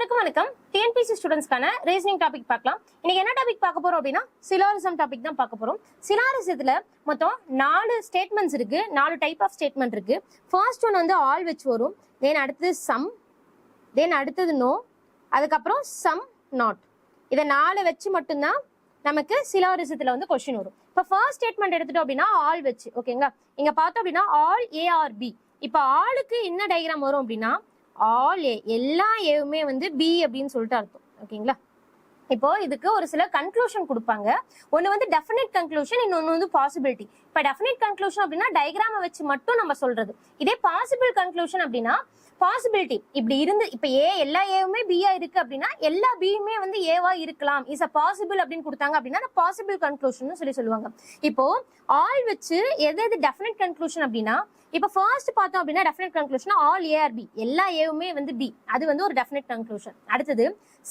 அனைவருக்கும் வணக்கம். TNPSC ஸ்டூடெண்ட்ஸ்க்கான reasoning topic பார்க்கலாம். இன்னைக்கு என்ன டாபிக் பார்க்க போறோம் அப்படின்னா சிலாரிசம் டாபிக் தான் பார்க்க போறோம். சிலாரிசத்துல மொத்தம் 4 ஸ்டேட்மெண்ட்ஸ் இருக்கு, 4 டைப் ஆஃப் ஸ்டேட்மெண்ட் இருக்கு. ஃபர்ஸ்ட் ஒன் வந்து ஆல் வச்சு வரும், தென் அடுத்தது சம், தென் அடுத்தது நோ, அதுக்கப்புறம் சம் நாட். இதை 4 வச்சு மட்டும்தான் நமக்கு சிலாரிசத்துல வந்து கொஸ்டின் வரும். இப்போ ஃபர்ஸ்ட் ஸ்டேட்மெண்ட் எடுத்துட்டோம் அப்படின்னா ஆல் வச்சு, ஓகேங்களா? இங்க பார்த்தோம் அப்படின்னா ஆல் ஏஆர்பி. இப்போ ஆளுக்கு என்ன டயக்ராம் வரும் அப்படின்னா ஆல் ஏ, எல்லா ஏவுமே வந்து பி அப்படின்னு சொல்லிட்டு அர்த்தம், ஓகேங்களா? இப்போ இதுக்கு ஒரு சில கன்க்ளூஷன் கொடுப்பாங்க. ஒன்னு வந்து டெஃபினட் கன்க்ளூஷன், இன்னொன்னு வந்து பாசிபிலிட்டி. இப்போ டெஃபினட் கன்க்ளூஷன் அப்படின்னா டயக்ராம வச்சு மட்டும் நம்ம சொல்றது. இதே பாசிபிள் கன்க்ளூஷன் அப்படின்னா பாசிபிலிட்டி இப்படி இருந்து, இப்ப ஏ எல்லா ஏவுமே பியா இருக்கு அப்படின்னா எல்லா பியுமே வந்து ஏவா இருக்கலாம், இஸ் அ பாசிபிள் அப்படின்னு கொடுத்தாங்க அப்படின்னா பாசிபிள் கன்க்ளூஷன் சொல்லுவாங்க. இப்போ ஆல் வச்சு எது டெஃபினட் கன்க்ளூஷன் அப்படின்னா, இப்போ ஃபர்ஸ்ட் பார்த்தோம் அப்படின்னா டெஃபினட் கன்க்ளூஷன் ஆல் ஏஆர்பி, எல்லா ஏவுமே வந்து பி, அது வந்து ஒரு டெஃபினட் கன்க்ளூஷன். அடுத்தது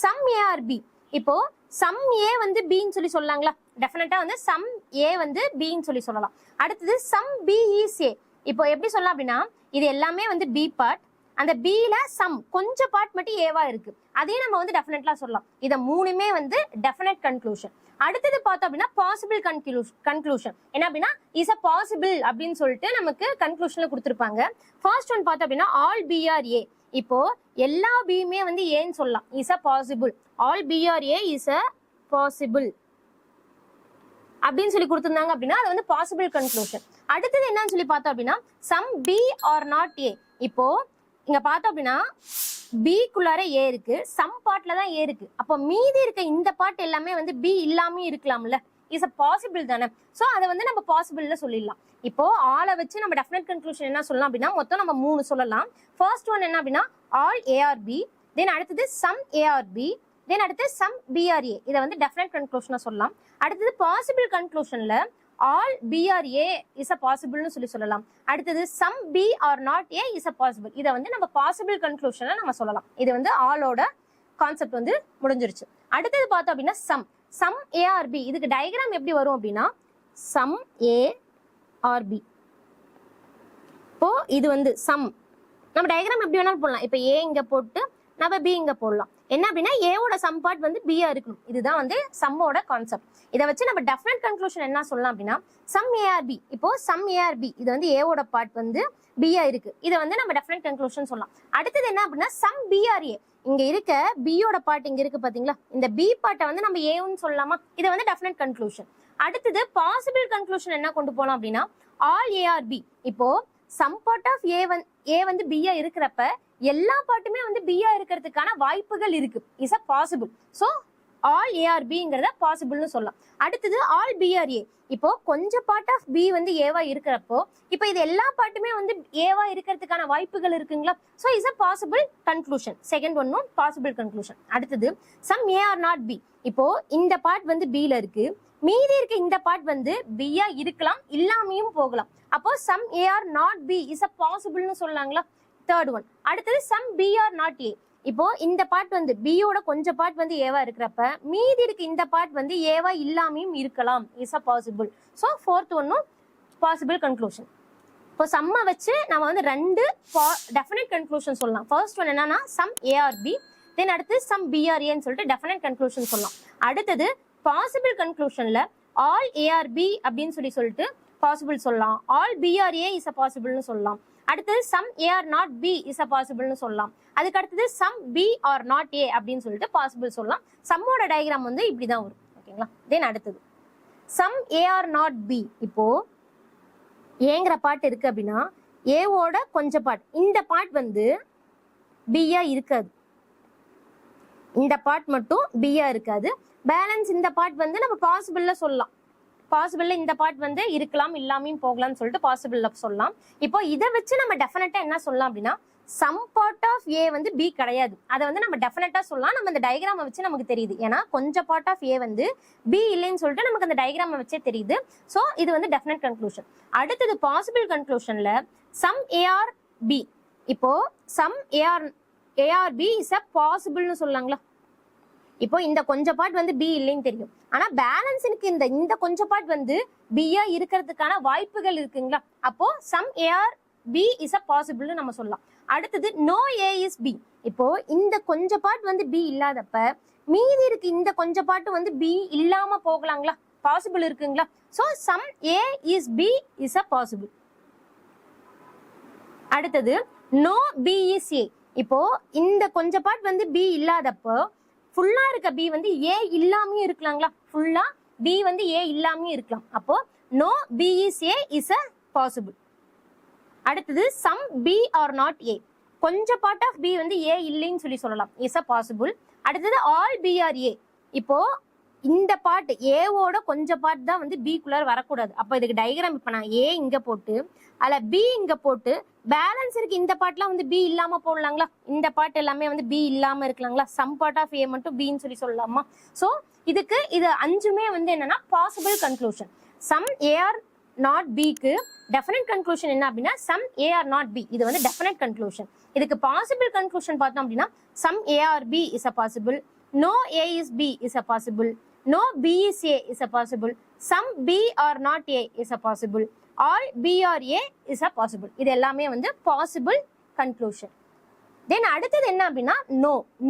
சம் ஏஆர்பி. இப்போ சம் ஏ வந்து பின்னு சொல்லலாங்களா? டெஃபினட்டா வந்து சம் ஏ வந்து பின்னு சொல்லலாம். அடுத்தது சம் பி இஸ் ஏ. இப்போ எப்படி சொல்லலாம் அப்படின்னா இது எல்லாமே வந்து பி பார்ட், அந்த பில சம் கொஞ்சம் பார்ட் மட்டும் ஏவா இருக்கு, அதையும் நம்ம வந்து டெஃபினெட்லா சொல்லலாம். இத மூணுமே வந்து டெஃபினட் கன்க்ளூஷன். அடுத்தது பார்த்தோம் அப்படின்னா பாசிபிள் கன்க்ளூஷன். என்ன அப்படின்னா இஸ் அ பாசிபிள் அப்படின்னு சொல்லிட்டு நமக்கு கன்க்ளூஷன்ல கொடுத்துருப்பாங்க. ஃபர்ஸ்ட் ஒன் பார்த்தோம் அப்படின்னா ஆல் பி ஆர் ஏ. இப்போ எல்லா பியுமே வந்து ஏன்னு சொல்லலாம், is a possible. All B are A is a possible அப்படின்னு சொல்லி கொடுத்துருந்தாங்க அப்படின்னா அது வந்து பாசிபிள் கன்க்ளூஷன். அடுத்தது என்னன்னு சொல்லி பார்த்தோம் அப்படின்னா some B are not A. இப்போ இங்க பார்த்தோம் அப்படின்னா பிக்குள்ளார ஏ இருக்கு, சம் பார்ட்ல தான் ஏ இருக்கு. அப்போ மீதி இருக்க இந்த பார்ட் எல்லாமே வந்து பி இல்லாம இருக்கலாம்ல, இஸ் அ பாசிபிள் தானே. சோ அதை வந்து நம்ம பாசிபிள்ல சொல்லிடலாம். இப்போ ஆளை வச்சு நம்ம டெஃபினட் கன்க்ளூஷன் என்ன சொல்லலாம் அப்படின்னா மொத்தம் நம்ம 3 சொல்லலாம். ஃபர்ஸ்ட் ஒன் என்ன அப்படின்னா ஆல் ஏஆர்பி, தென் அடுத்தது சம் ஏஆர்பி, தென் அடுத்து சம் பிஆர்ஏ. இதை வந்து டெஃபினட் கன்க்ளூஷனா சொல்லலாம். அடுத்தது பாசிபிள் கன்க்ளூஷன்ல ஆல் பிஆர்ஏ இஸ் அ பாசிபிள்னு சொல்லலாம். அடுத்தது some B are not A is a possible. இதை வந்து நம்ம பாசிபிள் கன்க்ளூஷன்ல நம்ம சொல்லலாம். இது வந்து ஆலோட கான்செப்ட் வந்து முடிஞ்சிருச்சு. அடுத்தது பார்த்தோம் அப்படின்னா சம் ஏஆர்பி. இதுக்கு டயக்ராம் எப்படி வரும் அப்படின்னா சம் ஏஆர்பி. இப்போ இது வந்து சம், நம்ம டயக்ராம் எப்படி வேணாலும் போடலாம். இப்போ ஏ இங்க போட்டு நம்ம பி இங்க போடலாம். என்ன அப்படின்னா ஏவோட சம் பார்ட் வந்து பியா இருக்கணும். இதுதான் வந்து சம்மோட கான்செப்ட். இதை வச்சு நம்ம டெஃபினட் கன்க்ளூஷன் என்ன சொல்லலாம் அப்படின்னா சம் ஏஆர்பி. இப்போ சம் ஏஆர்பி இது வந்து ஏவோட பார்ட் வந்து பியா இருக்கு, இதை வந்து நம்ம டெஃபினட் கன்க்ளூஷன் சொல்லலாம். அடுத்தது என்ன அப்படின்னா சம் பிஆர்ஏ. இங்க இருக்க பியோட பார்ட் இங்க இருக்கு பாத்தீங்களா, இந்த பி பார்ட்டை வந்து நம்ம ஏன்னு சொல்லலாமா? இதை வந்து டெஃபினட் கன்க்ளூஷன். அடுத்தது பாசிபிள் கன்க்ளூஷன் என்ன கொண்டு போலாம் அப்படின்னா ஆல் ஏஆர்பி. இப்போ சம் பார்ட் ஆஃப் ஏ வந்து பியா இருக்கிறப்ப எல்லா பார்ட்டுமே வந்து பியா இருக்கிறதுக்கான வாய்ப்புகள் இருக்கு, is a possible. So all ஏஆர்பிங்கிறத பாசிபிள்னு சொல்லலாம். அடுத்தது ஆல் பிஆர்ஏ. இப்போ கொஞ்சம் பார்ட் ஆஃப் பி வந்து ஏவா இருக்கிறப்போ இப்போ இது எல்லா பார்ட்டுமே வந்து ஏவா இருக்கிறதுக்கான வாய்ப்புகள் இருக்குங்களா? So is a possible conclusion. Second ஒன்னும் பாசிபிள் கன்க்ளூஷன். அடுத்தது some A are not B. இப்போ இந்த பார்ட் வந்து பில இருக்கு, மீதி இருக்க இந்த பார்ட் வந்து பியா இருக்கலாம், இல்லாமையும் போகலாம். அப்போ some A are not B is a பாசிபிள்னு சொல்லலாங்களா? Third one. அடுத்தது some B are not A. இப்போ இந்த பார்ட் வந்து பியோட கொஞ்சம் பார்ட் வந்து ஏவா இருக்கிறப்ப மீதி இருக்கு இந்த பார்ட் வந்து ஏவா இல்லாமையும் இருக்கலாம், is a possible. So fourth ஒன்னும் பாசிபிள் கன்க்ளூஷன். இப்போ சம்மை வச்சு நம்ம வந்து 2 டெஃபினட் கன்க்ளூஷன் சொல்லலாம். ஃபர்ஸ்ட் ஒன் என்னன்னா சம் ஏஆர்பி, தென் அடுத்து சம் பிஆர்ஏன்னு சொல்லிட்டு டெஃபினட் கன்க்ளூஷன் சொல்லலாம். அடுத்தது பாசிபிள் கன்க்ளூஷன்ல ஆல் ஏஆர்பி அப்படின்னு சொல்லிட்டு பாசிபிள் சொல்லலாம், ஆல் பிஆர்ஏ இஸ் அ பாசிபிள்னு சொல்லலாம். அடுத்தது some A are not B is a பாசிபிள்னு சொல்லலாம். அதுக்கு அடுத்தது some B are not A அப்படின்னு சொல்லிட்டு பாசிபிள் சொல்லலாம். சம்மோட டயக்ராம் வந்து இப்படிதான் வரும், ஓகேங்களா? தென் அடுத்தது some A are not B. இப்போ ஏங்கிற பார்ட் இருக்கு அப்படின்னா ஏவோட கொஞ்சம் பார்ட், இந்த பார்ட் வந்து பியா இருக்காது, இந்த பார்ட் மட்டும் பியா இருக்காது. பேலன்ஸ் இந்த பார்ட் வந்து நம்ம பாசிபிள்ல சொல்லலாம். பாசிபிள்ல இந்த பார்ட் வந்து இருக்கலாம், இல்லாமையும் போகலாம்னு சொல்லிட்டு பாசிபிள்ல சொல்லலாம். இப்போ இதை வச்சு நம்ம டெஃபினட்டா என்ன சொல்லலாம் அப்படின்னா சம் பார்ட் ஆஃப் ஏ வந்து பி கிடையாது, அதை வந்து நம்ம டெஃபினட்டா சொல்லலாம். நம்ம இந்த டயக்ராமை வச்சு நமக்கு தெரியுது, ஏன்னா கொஞ்சம் பார்ட் ஆஃப் ஏ வந்து பி இல்லைன்னு சொல்லிட்டு நமக்கு அந்த டயக்ராமை வச்சே தெரியுது. ஸோ இது வந்து டெஃபினட் கன்க்ளூஷன். அடுத்தது பாசிபிள் கன்க்ளூஷன்ல சம் ஏஆர் பி. இப்போ some A are B is a பாசிபிள்னு சொல்லலாங்களா? இப்போ இந்த கொஞ்சம் பார்ட் வந்து பி இல்லைன்னு தெரியும், ஆனா பேலன்ஸுக்கு இந்த கொஞ்சம் பார்ட் வந்து பியா இருக்கிறதுக்கான வாய்ப்புகள் இருக்குங்களா? அப்போ some A are B is a பாசிபிள்னு நம்ம சொல்லலாம். அடுத்தது நோ ஏ இஸ் பி. இப்போ இந்த கொஞ்ச பார்ட் வந்து பி இல்லாதப்ப மீதி இருக்கு இந்த கொஞ்ச பார்ட் வந்து பி இல்லாம போகலாங்களா? பாசிபிள் இருக்குங்களா? So some A is B is a possible. அடுத்தது நோ பி இஸ் ஏ. இப்போ இந்த கொஞ்ச பார்ட் வந்து பி இல்லாதப்போ ஃபுல்லா இருக்க பி வந்து ஏ இல்லாமயும் இருக்கலாங்களா? ஃபுல்லா பி வந்து ஏ இல்லாமயும் இருக்கலாம். அப்போ no B is A is a possible. அடுத்தது some B are not A. கொஞ்ச பார்ட் ஆஃப் பி வந்து ஏ இல்லைன்னு சொல்லலாம், இஸ் அ பாசிபிள். அடுத்தது ஆல் பி ஆர் ஏ. இப்போ இந்த பார்ட் ஏவோட கொஞ்ச பார்ட் தான் வந்து பி குள்ளார வரக்கூடாது. அப்போ இதுக்கு டயக்ராம் இப்ப நான் ஏ இங்க போட்டு அதுல பி இங்க போட்டு பேலன்ஸ் இருக்கு இந்த பார்ட்லாம் வந்து பி இல்லாம போடலாங்களா? இந்த பார்ட் எல்லாமே வந்து பி இல்லாம இருக்கலாங்களா? சம் பார்ட் ஆஃப் ஏ மட்டும் பின்னு சொல்லலாமா? சோ இதுக்கு இது அஞ்சுமே வந்து என்னன்னா possible conclusion. Some A are not பிக்கு டெஃபினட் கன்க்ளூஷன் என்ன அப்படின்னா some A are not B. இது வந்து டெஃபினட் கன்க்ளூஷன். இதுக்கு பாசிபிள் கன்க்ளூஷன் பார்த்தோம் அப்படின்னா some A are B is a possible, no A is B is a possible, no b is a is a possible, some b or not a is a possible, all b or a is a possible. இது எல்லாமே வந்து possible conclusion. Then அடுத்தது என்ன அப்படின்னா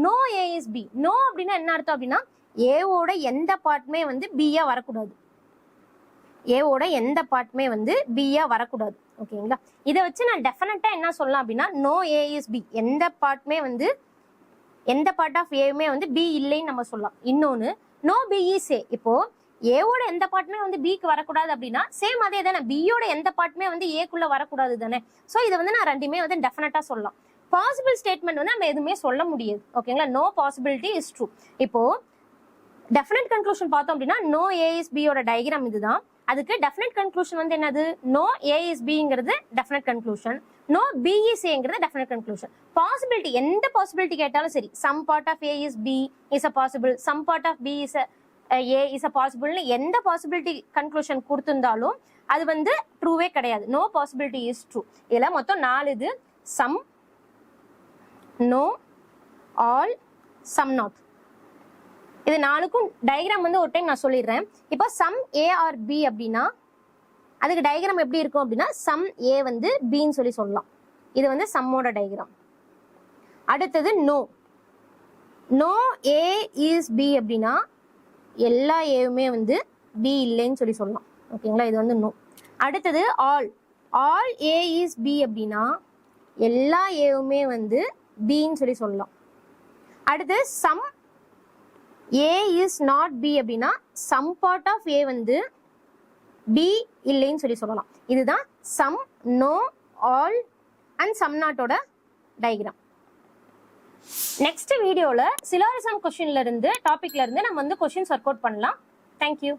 no a is b. no அப்படின்னா என்ன அர்த்தம் அப்படின்னா a ஓட எந்த பார்ட்மே வந்து b யா வரக்கூடாது. a ஓட எந்த பார்ட்மே வந்து b யா வரக்கூடாது. ஓகேங்களா? இதை வச்சு நான் டெஃபினட்டா என்ன சொல்லலாம் அப்படின்னா no a is b. எந்த பார்ட்மே வந்து எந்த பார்ட் ஆஃப் ஏவுமே வந்து b இல்லைன்னு நம்ம சொல்லலாம். இன்னொன்னு நோ பி இஸ் ஏ. இப்போ ஏவோட எந்த பார்ட்டுமே வந்து பிக்கு வரக்கூடாது அப்படின்னா சேம் அதே தானே, பியோட எந்த பார்ட்டுமே வந்து ஏக்குள்ள வரக்கூடாது தானே. ஸோ இதை வந்து நான் ரெண்டுமே வந்து டெஃபினட்டா சொல்லலாம். பாசிபிள் ஸ்டேட்மெண்ட் வந்து நம்ம எதுவுமே சொல்ல முடியாது. ஓகேங்களா? No possibility is true. இப்போ டெஃபினட் கன்க்ளூஷன் பார்த்தோம் அப்படின்னா நோ ஏ இஸ் பியோட டயக்ராம் இதுதான். அதுக்கு டெஃபினட் கன்க்ளூஷன் வந்து என்னது? நோ ஏ இஸ் பிங்கிறது definite conclusion, no B is ஏங்கிறது டெஃபினட் கன்க்ளூஷன். பாசிபிலிட்டி எந்த பாசிபிலிட்டி கேட்டாலும் சரி, some part of A is B is a possible, some part of B is A is a பாசிபிள்னு எந்த possibility conclusion கொடுத்திருந்தாலும் அது வந்து ட்ரூவே கிடையாது. No possibility is true. இதுல மொத்தம் 4 இது. Some, no, all, some not. இது 4க்கும் டயக்ராம் வந்து ஒரு டைம் நான் சொல்லிடுறேன். இப்போ சம் ஏ ஆர் பி அப்படின்னா அதுக்கு டயக்ராம் எப்படி இருக்கும் அப்படின்னா சம் ஏ வந்து பின்னு சொல்லலாம். இது வந்து சம்மோட டயக்ராம். அடுத்தது நோ ஏ இஸ் பி அப்படின்னா எல்லா ஏவுமே வந்து பி இல்லைன்னு சொல்லலாம். ஓகேங்களா? இது வந்து நோ. அடுத்தது ஆல் ஏ இஸ் பி அப்படின்னா எல்லா ஏவுமே வந்து பின்னு சொல்லலாம். அடுத்து some A is not B அப்படின்னா சம் பார்ட் ஆஃப் ஏ வந்து பி இல்லைன்னு சொல்லலாம். இதுதான் some, no, all and some நாட்டோட டயக்ராம். நெக்ஸ்ட் வீடியோல சிலாரிசம் கொஸ்டின்ல இருந்து டாபிக்ல இருந்து நம்ம வந்து கொஸ்டின்ஸ் ஒர்க் அவுட் பண்ணலாம். தேங்க்யூ.